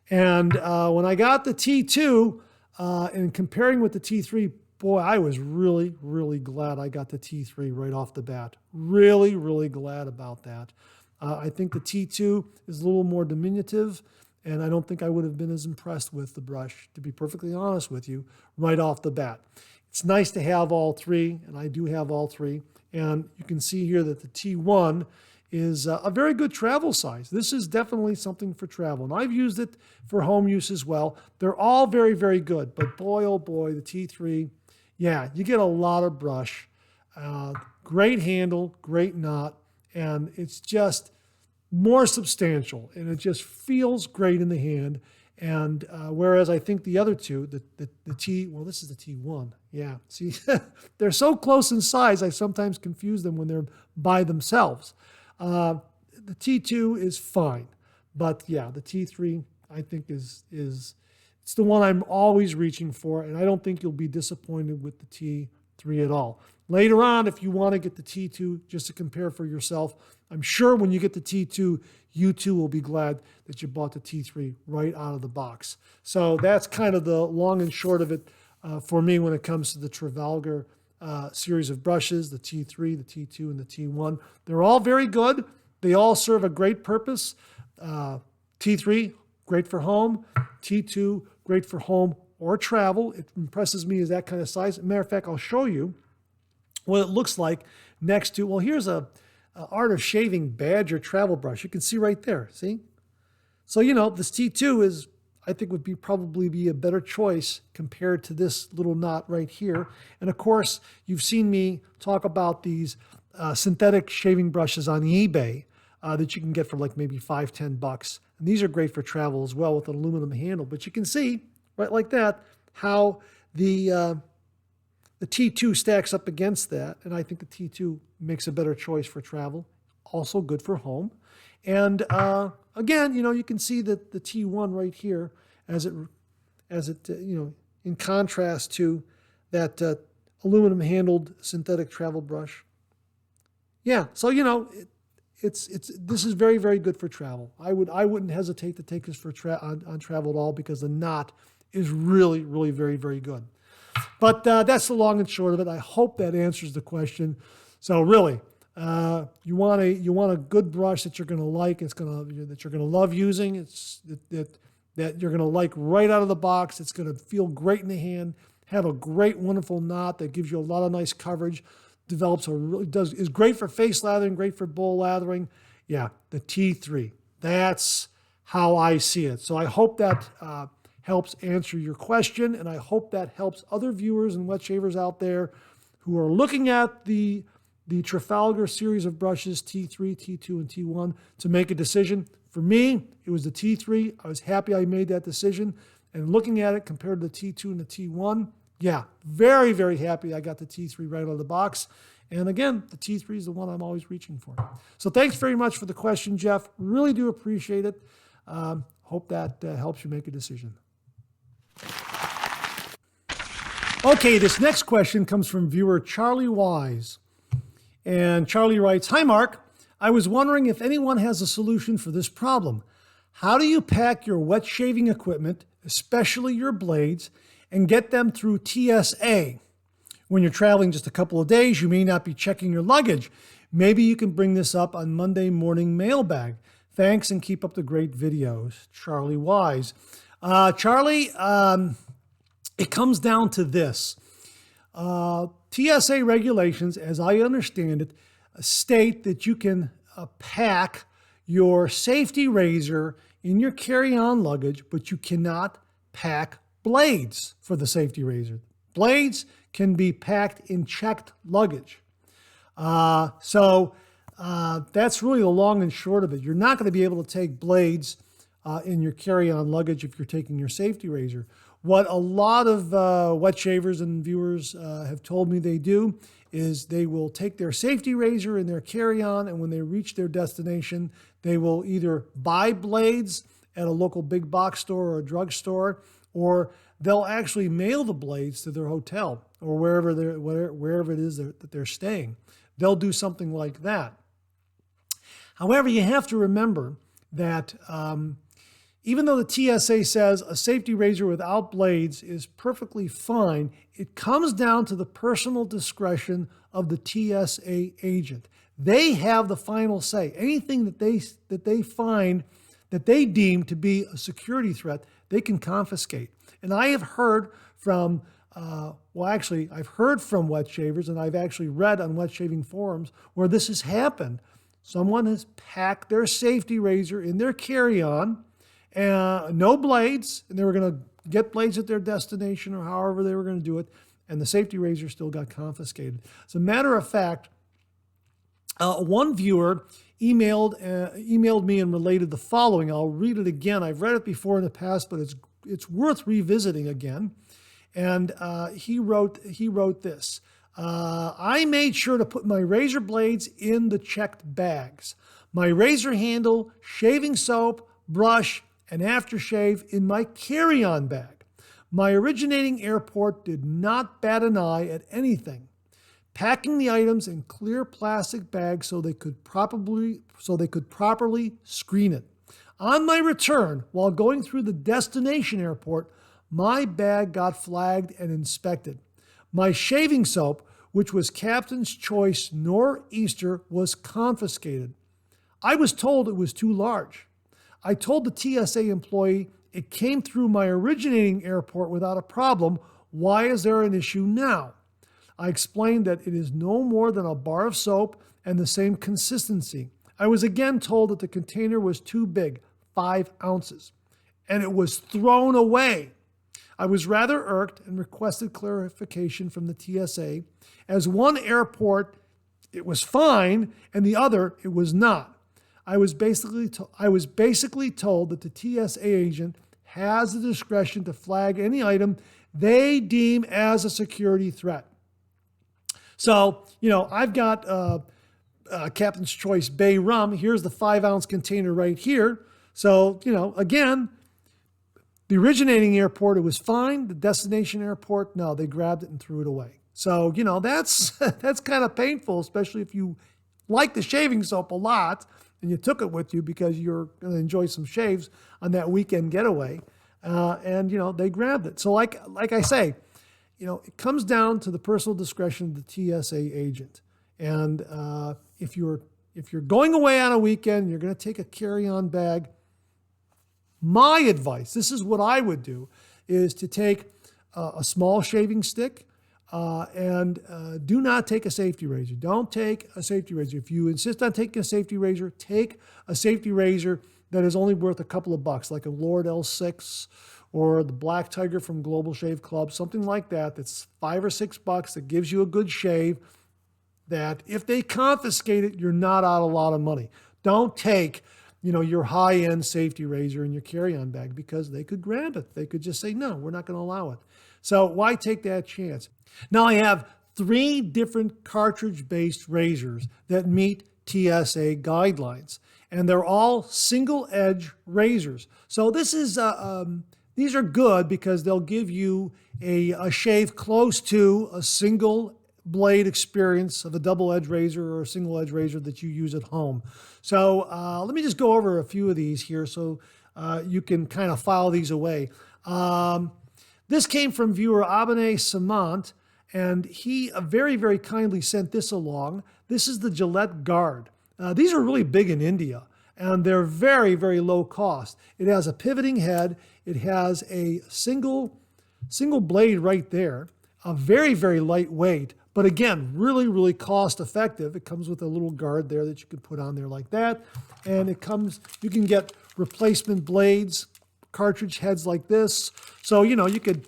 S1: And when I got the T2, and comparing with the T3, boy, I was really glad I got the T3 right off the bat. Really glad about that. I think the T2 is a little more diminutive, and I don't think I would have been as impressed with the brush, to be perfectly honest with you, right off the bat. It's nice to have all three, and I do have all three. And you can see here that the T1 is a very good travel size. This is definitely something for travel. And I've used it for home use as well. They're all very good. But boy, oh boy, the T3, yeah, you get a lot of brush. Great handle, great knot, and it's just more substantial. And it just feels great in the hand. And whereas I think the other two, this is the T1. Yeah, see, they're so close in size, I sometimes confuse them when they're by themselves. The T2 is fine, but yeah, the T3 I think is it's the one I'm always reaching for, and I don't think you'll be disappointed with the T3 at all. Later on, if you want to get the T2 just to compare for yourself, I'm sure when you get the T2, you too will be glad that you bought the T3 right out of the box. So that's kind of the long and short of it for me when it comes to the Trafalgar series of brushes, the T3, the T2, and the T1. They're all very good. They all serve a great purpose. T3, great for home. T2, great for home or travel. It impresses me as that kind of size. As a matter of fact, I'll show you what it looks like next to, well, here's a Art of Shaving Badger travel brush. You can see right there, see? So, this T2 is, I think would probably be a better choice compared to this little knot right here. And of course, you've seen me talk about these synthetic shaving brushes on eBay that you can get for like maybe $5-10. And these are great for travel as well with an aluminum handle. But you can see, right like that, how the T2 stacks up against that. And I think the T2 makes a better choice for travel. Also good for home. And again, you can see that the T1 right here, as it in contrast to that aluminum-handled synthetic travel brush. Yeah, so this is very good for travel. I wouldn't hesitate to take this for on travel at all because the knot is really very good. But that's the long and short of it. I hope that answers the question. So really, you want a good brush that you're going to like. That you're going to love using. That you're going to like right out of the box. It's going to feel great in the hand. Have a great, wonderful knot that gives you a lot of nice coverage. Is great for face lathering, great for bowl lathering. Yeah, the T3. That's how I see it. So I hope that helps answer your question, and I hope that helps other viewers and wet shavers out there who are looking at the the Trafalgar series of brushes, T3, T2, and T1, to make a decision. For me, it was the T3. I was happy I made that decision. And looking at it compared to the T2 and the T1, yeah, very, very happy I got the T3 right out of the box. And again, the T3 is the one I'm always reaching for. So thanks very much for the question, Jeff. Really do appreciate it. Hope that helps you make a decision. Okay, this next question comes from viewer Charlie Wise. And Charlie writes, "Hi, Mark. I was wondering if anyone has a solution for this problem. How do you pack your wet shaving equipment, especially your blades, and get them through TSA? When you're traveling just a couple of days, you may not be checking your luggage. Maybe you can bring this up on Monday morning mailbag. Thanks and keep up the great videos." Charlie Wise. Charlie, it comes down to this. TSA regulations, as I understand it, state that you can pack your safety razor in your carry-on luggage, but you cannot pack blades for the safety razor. Blades can be packed in checked luggage. So that's really the long and short of it. You're not going to be able to take blades in your carry-on luggage if you're taking your safety razor. What a lot of wet shavers and viewers have told me they do is they will take their safety razor in their carry-on, and when they reach their destination, they will either buy blades at a local big box store or a drugstore, or they'll actually mail the blades to their hotel or wherever it is that they're staying. They'll do something like that. However, you have to remember that even though the TSA says a safety razor without blades is perfectly fine, it comes down to the personal discretion of the TSA agent. They have the final say. Anything that they find that they deem to be a security threat, they can confiscate. And I have heard from, I've heard from wet shavers, and I've actually read on wet shaving forums where this has happened. Someone has packed their safety razor in their carry-on, no blades, and they were going to get blades at their destination or however they were going to do it, and the safety razor still got confiscated. As a matter of fact, one viewer emailed me and related the following. I'll read it again. I've read it before in the past, but it's worth revisiting again. And he wrote this. "I made sure to put my razor blades in the checked bags. My razor handle, shaving soap, brush, and aftershave in my carry-on bag. My originating airport did not bat an eye at anything. Packing the items in clear plastic bags so they could properly screen it. On my return, while going through the destination airport, my bag got flagged and inspected. My shaving soap, which was Captain's Choice Nor'easter, was confiscated. I was told it was too large. I told the TSA employee it came through my originating airport without a problem. Why is there an issue now? I explained that it is no more than a bar of soap and the same consistency. I was again told that the container was too big, 5 ounces, and it was thrown away. I was rather irked and requested clarification from the TSA. As one airport, it was fine, and the other, it was not. I was basically told that the TSA agent has the discretion to flag any item they deem as a security threat. So, I've got Captain's Choice Bay rum. Here's the 5-ounce container right here. So, again, the originating airport, it was fine. The destination airport, no, they grabbed it and threw it away. So, that's kind of painful, especially if you like the shaving soap a lot and you took it with you because you're going to enjoy some shaves on that weekend getaway. And they grabbed it. So like I say, it comes down to the personal discretion of the TSA agent. And if you're going away on a weekend, you're going to take a carry-on bag. My advice, this is what I would do, is to take a small shaving stick and do not take a safety razor. Don't take a safety razor. If you insist on taking a safety razor, take a safety razor that is only worth a couple of bucks, like a Lord L6 or the Black Tiger from Global Shave Club, something like that, that's $5 or $6 that gives you a good shave. that if they confiscate it, you're not out a lot of money. Don't take, your high-end safety razor in your carry-on bag because they could grab it. They could just say, no, we're not going to allow it. So why take that chance? Now I have 3 different cartridge-based razors that meet TSA guidelines, and they're all single-edge razors. So this is these are good because they'll give you a shave close to a single blade experience of a double-edge razor or a single-edge razor that you use at home. So let me just go over a few of these here so you can kind of file these away. This came from viewer Abane Samant, and he very, very kindly sent this along. This is the Gillette Guard. These are really big in India, and they're very, very low cost. It has a pivoting head. It has a single blade right there, a very, very lightweight, but again, really, really cost effective. It comes with a little guard there that you can put on there like that. And you can get replacement blades, cartridge heads like this. So, you could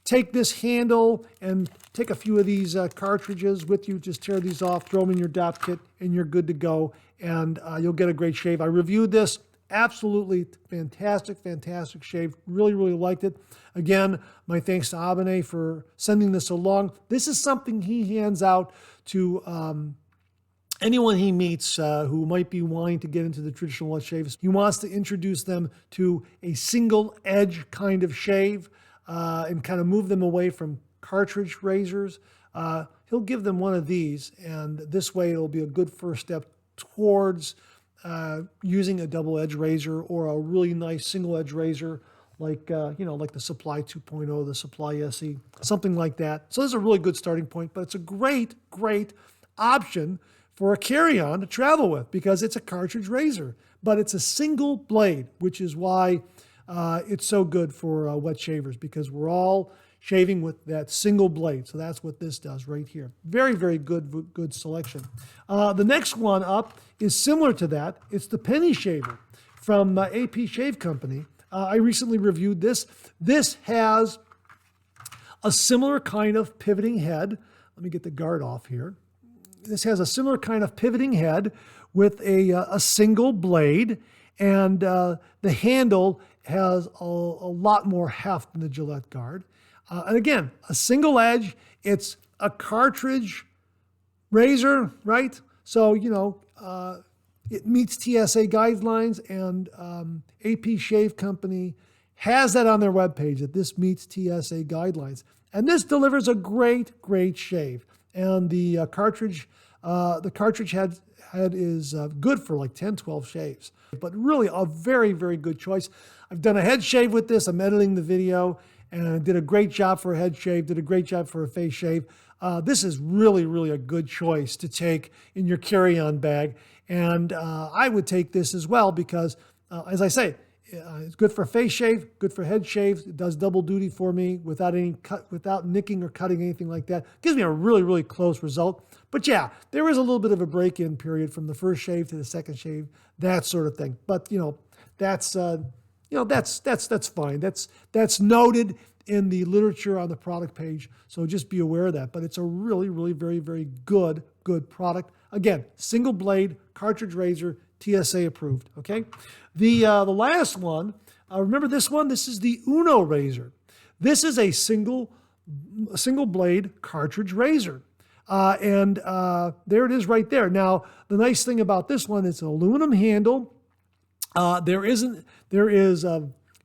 S1: take this handle and take a few of these cartridges with you, just tear these off, throw them in your DOP kit, and you're good to go. And you'll get a great shave. I reviewed this. Absolutely fantastic, fantastic shave. Really, really liked it. Again, my thanks to Abane for sending this along. This is something he hands out to anyone he meets who might be wanting to get into the traditional wet shaves. He wants to introduce them to a single edge kind of shave and kind of move them away from cartridge razors. He'll give them one of these, and this way it'll be a good first step towards using a double-edge razor or a really nice single-edge razor like the Supply 2.0, the Supply SE, something like that. So this is a really good starting point, but it's a great, great option for a carry-on to travel with because it's a cartridge razor, but it's a single blade, which is why it's so good for wet shavers because we're all shaving with that single blade. So that's what this does right here. Very, very good selection. The next one up is similar to that. It's the penny shaver from AP Shave Company. I recently reviewed this. This has a similar kind of pivoting head. Let me get the guard off here. This has a similar kind of pivoting head with a single blade, and the handle has a lot more heft than the Gillette Guard. And again, a single edge. It's a cartridge razor, right? So, it meets TSA guidelines, and AP Shave Company has that on their webpage that this meets TSA guidelines. And this delivers a great, great shave. And the cartridge head is good for like 10, 12 shaves. But really a very, very good choice. I've done a head shave with this. I'm editing the video, and I did a great job for a head shave, did a great job for a face shave. This is really, really a good choice to take in your carry-on bag. And I would take this as well because, as I say, it's good for face shave, good for head shave. It does double duty for me without nicking or cutting anything like that. Gives me a really, really close result. But yeah, there is a little bit of a break-in period from the first shave to the second shave, that sort of thing. But that's fine. That's noted in the literature on the product page. So just be aware of that. But it's a really, really very, very good product. Again, single blade, cartridge razor, TSA approved, okay? The last one, remember this one? This is the Uno razor. This is a single blade cartridge razor. And there it is right there. Now, the nice thing about this one, it's an aluminum handle. There is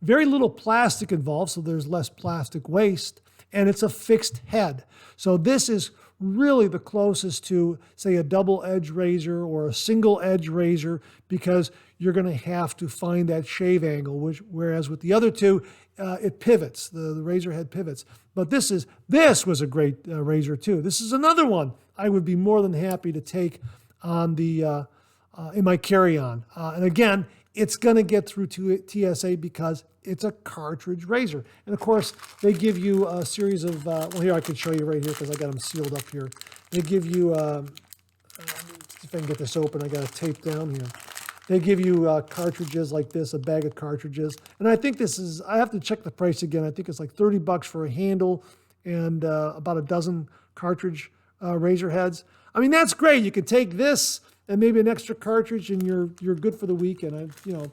S1: very little plastic involved, so there's less plastic waste, and it's a fixed head. So this is really the closest to, say, a double-edge razor or a single-edge razor because you're going to have to find that shave angle, whereas with the other two, it pivots, the razor head pivots. But this was a great razor too. This is another one I would be more than happy to take on in my carry-on. And again, it's going to get through to TSA because it's a cartridge razor. And of course, they give you a series of, well, here I can show you right here because I got them sealed up here. They give you, if I can get this open, I got it taped down here. They give you cartridges like this, a bag of cartridges. And I think I have to check the price again. I think it's like $30 for a handle and about a dozen cartridge razor heads. I mean, that's great. You can take this and maybe an extra cartridge and you're good for the weekend. You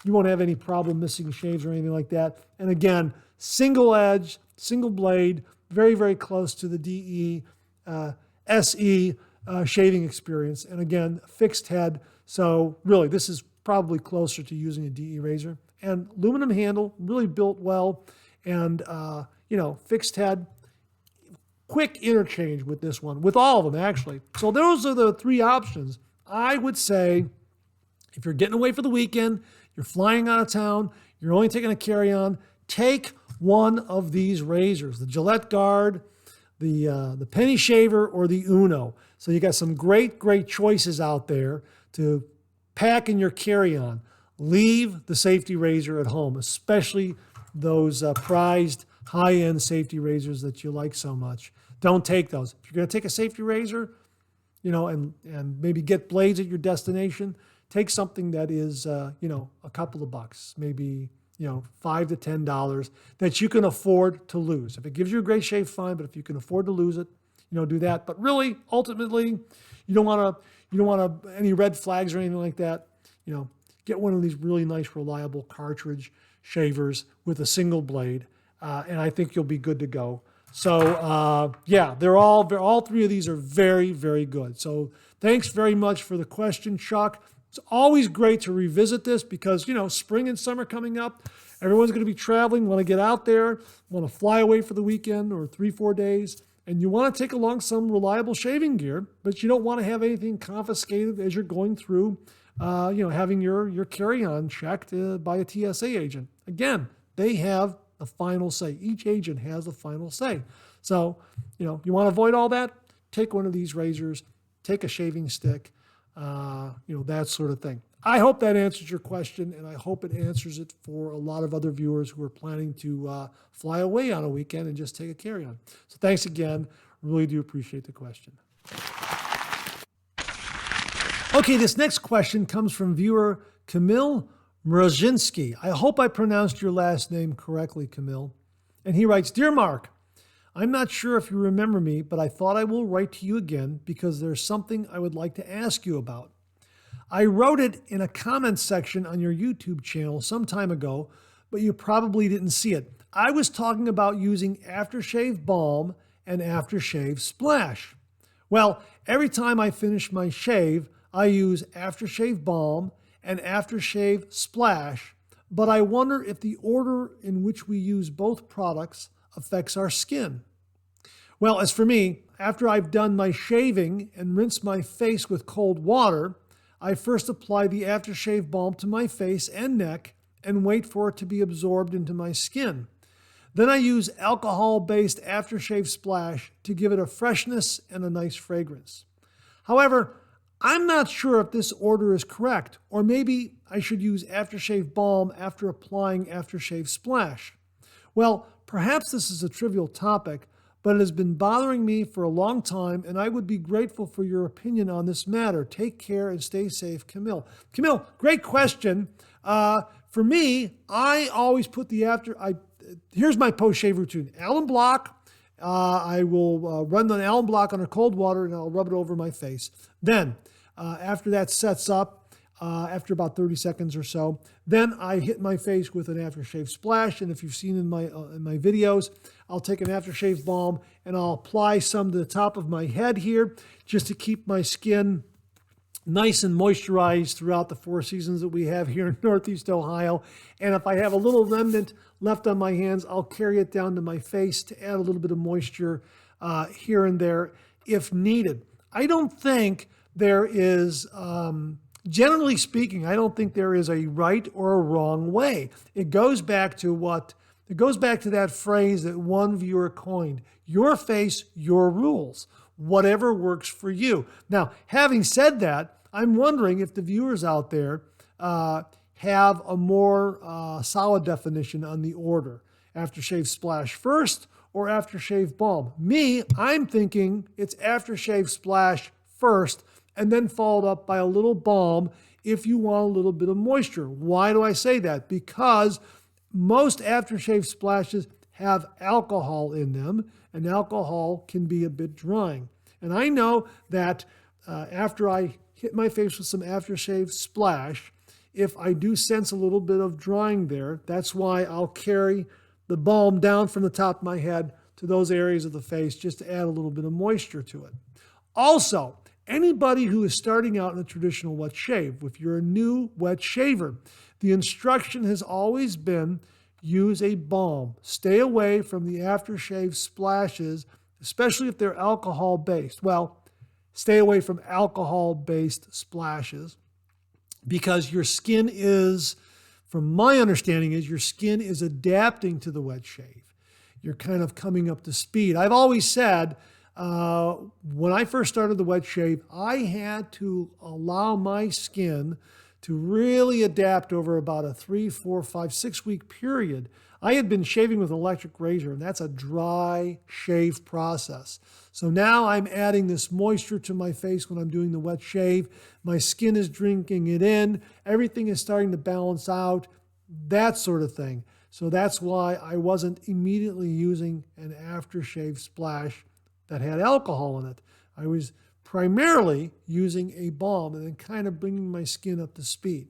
S1: won't have any problem missing shaves or anything like that. And again, single edge, single blade, very, very close to the DE SE shaving experience. And again, fixed head. So really, this is probably closer to using a DE razor. And aluminum handle, really built well. And, fixed head, quick interchange with this one, with all of them actually. So those are the three options. I would say if you're getting away for the weekend, you're flying out of town, you're only taking a carry-on, take one of these razors, the Gillette Guard, the Penny Shaver, or the Uno. So you got some great, great choices out there to pack in your carry-on. Leave the safety razor at home, especially those prized high-end safety razors that you like so much. Don't take those. If you're going to take a safety razor, and maybe get blades at your destination, take something that is, a couple of bucks, maybe, $5 to $10 that you can afford to lose. If it gives you a great shave, fine, but if you can afford to lose it, do that. But really, ultimately, you don't want any red flags or anything like that. Get one of these really nice, reliable cartridge shavers with a single blade, and I think you'll be good to go. So, they're all three of these are very, very good. So thanks very much for the question, Chuck. It's always great to revisit this because, spring and summer coming up, everyone's going to be traveling, want to get out there, want to fly away for the weekend or 3-4 days, and you want to take along some reliable shaving gear, but you don't want to have anything confiscated as you're going through, having your carry-on checked by a TSA agent. Again, they have the final say. Each agent has the final say. So, you want to avoid all that, take one of these razors, take a shaving stick, that sort of thing. I hope that answers your question, and I hope it answers it for a lot of other viewers who are planning to fly away on a weekend and just take a carry-on. So thanks again. Really do appreciate the question. Okay, this next question comes from viewer Kamil Mrozinski. I hope I pronounced your last name correctly, Camille. And he writes, Dear Mark, I'm not sure if you remember me, but I thought I will write to you again because there's something I would like to ask you about. I wrote it in a comment section on your YouTube channel some time ago, but you probably didn't see it. I was talking about using aftershave balm and aftershave splash. Well, every time I finish my shave, I use aftershave balm and aftershave splash, but I wonder if the order in which we use both products affects our skin. Well, as for me, after I've done my shaving and rinsed my face with cold water, I first apply the aftershave balm to my face and neck and wait for it to be absorbed into my skin. Then I use alcohol-based aftershave splash to give it a freshness and a nice fragrance. However, I'm not sure if this order is correct, or maybe I should use aftershave balm after applying aftershave splash. Well, perhaps this is a trivial topic, but it has been bothering me for a long time, and I would be grateful for your opinion on this matter. Take care and stay safe, Camille. Camille, great question. For me, I always put here's my post-shave routine. Alum block, I will run the alum block under cold water, and I'll rub it over my face. Then, after that sets up, after about 30 seconds or so, then I hit my face with an aftershave splash. And if you've seen in my videos, I'll take an aftershave balm and I'll apply some to the top of my head here just to keep my skin nice and moisturized throughout the 4 seasons that we have here in Northeast Ohio. And if I have a little remnant left on my hands, I'll carry it down to my face to add a little bit of moisture here and there if needed. I don't think there is, generally speaking, I don't think there is a right or a wrong way. It goes back to that phrase that one viewer coined: your face, your rules, whatever works for you. Now, having said that, I'm wondering if the viewers out there have a more solid definition on the order. Aftershave splash first or aftershave balm? Me, I'm thinking it's aftershave splash first and then followed up by a little balm if you want a little bit of moisture. Why do I say that? Because most aftershave splashes have alcohol in them, and alcohol can be a bit drying. And I know that after I hit my face with some aftershave splash, if I do sense a little bit of drying there, that's why I'll carry the balm down from the top of my head to those areas of the face just to add a little bit of moisture to it. Also, anybody who is starting out in a traditional wet shave, if you're a new wet shaver, the instruction has always been use a balm. Stay away from the aftershave splashes, especially if they're alcohol-based. Well, stay away from alcohol-based splashes because your skin is, from my understanding, is your skin is adapting to the wet shave. You're kind of coming up to speed. I've always said, when I first started the wet shave, I had to allow my skin to really adapt over about a 3, 4, 5, 6 week period. I had been shaving with an electric razor, and that's a dry shave process. So now I'm adding this moisture to my face when I'm doing the wet shave. My skin is drinking it in. Everything is starting to balance out, that sort of thing. So that's why I wasn't immediately using an aftershave splash that had alcohol in it. I was primarily using a balm and then kind of bringing my skin up to speed.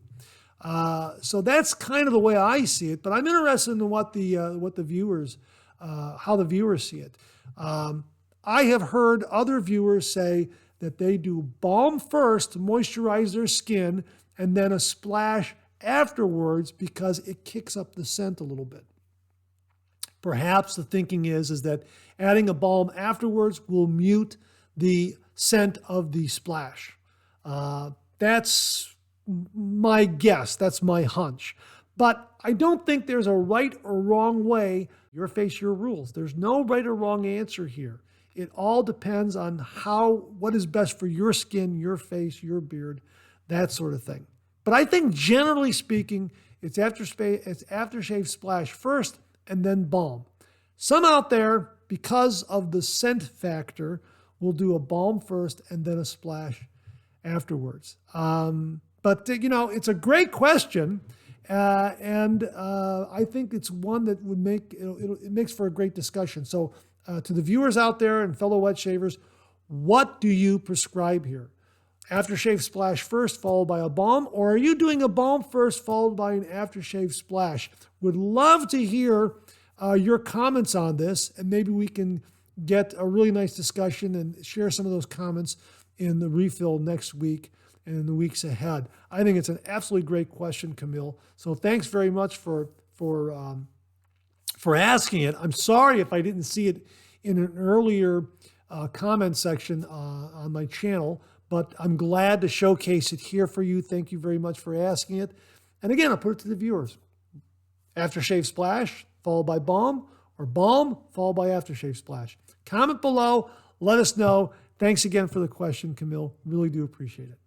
S1: So that's kind of the way I see it, but I'm interested in what the viewers, how the viewers see it. I have heard other viewers say that they do balm first to moisturize their skin and then a splash afterwards because it kicks up the scent a little bit. Perhaps the thinking is that adding a balm afterwards will mute the scent of the splash. That's my guess. That's my hunch. But I don't think there's a right or wrong way. Your face, your rules. There's no right or wrong answer here. It all depends on what is best for your skin, your face, your beard, that sort of thing. But I think generally speaking, it's aftershave splash first and then balm. Some out there, because of the scent factor, will do a balm first and then a splash afterwards. But it's a great question, and I think it's one that would it makes for a great discussion. So to the viewers out there and fellow wet shavers, what do you prescribe here? Aftershave splash first followed by a balm, or are you doing a balm first followed by an aftershave splash? Would love to hear your comments on this, and maybe we can get a really nice discussion and share some of those comments in the refill next week and in the weeks ahead. I think it's an absolutely great question, Camille. So thanks very much for asking it. I'm sorry if I didn't see it in an earlier comment section on my channel, but I'm glad to showcase it here for you. Thank you very much for asking it. And again, I'll put it to the viewers. Aftershave splash followed by balm, or balm followed by aftershave splash. Comment below. Let us know. Thanks again for the question, Camille. Really do appreciate it.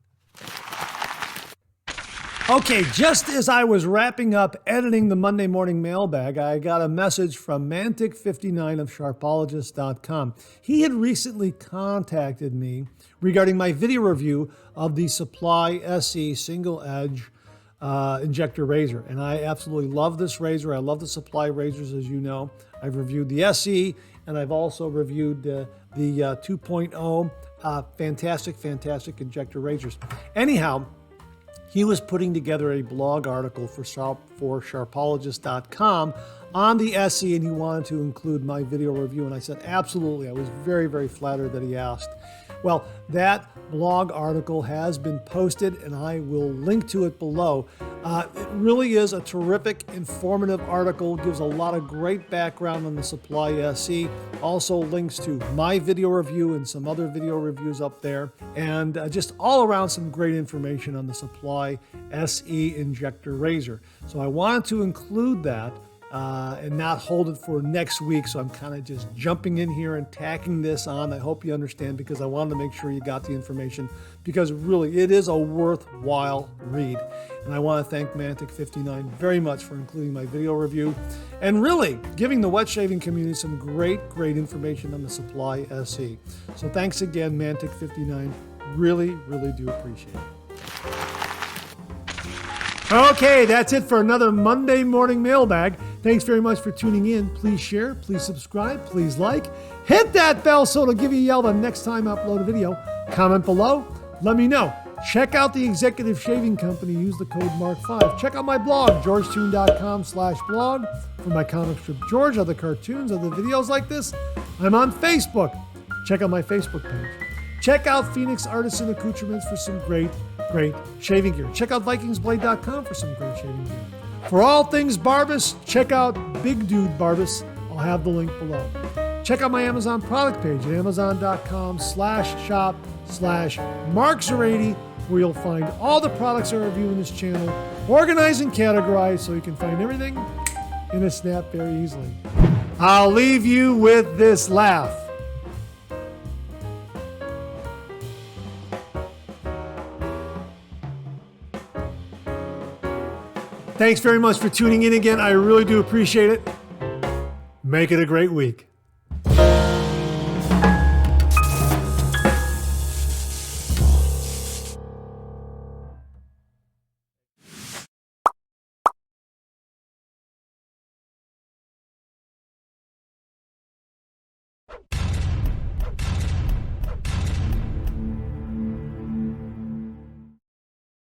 S1: Okay, just as I was wrapping up editing the Monday morning mailbag, I got a message from Mantic59 of Sharpologist.com. He had recently contacted me regarding my video review of the Supply SE single edge injector razor. And I absolutely love this razor. I love the Supply razors, as you know. I've reviewed the SE, and I've also reviewed the 2.0. Fantastic injector razors. Anyhow, he was putting together a blog article for Sharpologist.com on the SE, and he wanted to include my video review. And I said, absolutely. I was very, very flattered that he asked. Well, that blog article has been posted, and I will link to it below. It really is a terrific, informative article. Gives a lot of great background on the Supply SE. Also links to my video review and some other video reviews up there. And just all around some great information on the Supply SE injector razor. So I wanted to include that and not hold it for next week. So I'm kind of just jumping in here and tacking this on. I hope you understand, because I wanted to make sure you got the information, because really it is a worthwhile read. And I want to thank Mantic59 very much for including my video review and really giving the wet shaving community some great information on the Supply SE. So thanks again, Mantic59. Really do appreciate it. Okay, that's it for another Monday morning mailbag. Thanks very much for tuning in. Please share, please subscribe, please like. Hit that bell so it'll give you a yell the next time I upload a video. Comment below. Let me know. Check out the Executive Shaving Company. Use the code MARK5. Check out my blog, georgetoon.com/blog, for my comic strip George, other cartoons, other videos like this. I'm on Facebook. Check out my Facebook page. Check out Phoenix Artisan Accoutrements for some great shaving gear. Check out vikingsblade.com for some great shaving gear. For all things Barbas, check out Big Dude Barbas. I'll have the link below. Check out my Amazon product page at amazon.com/shop/marks80, where you'll find all the products I review in this channel, organized and categorized so you can find everything in a snap very easily. I'll leave you with this laugh. Thanks very much for tuning in again. I really do appreciate it. Make it a great week.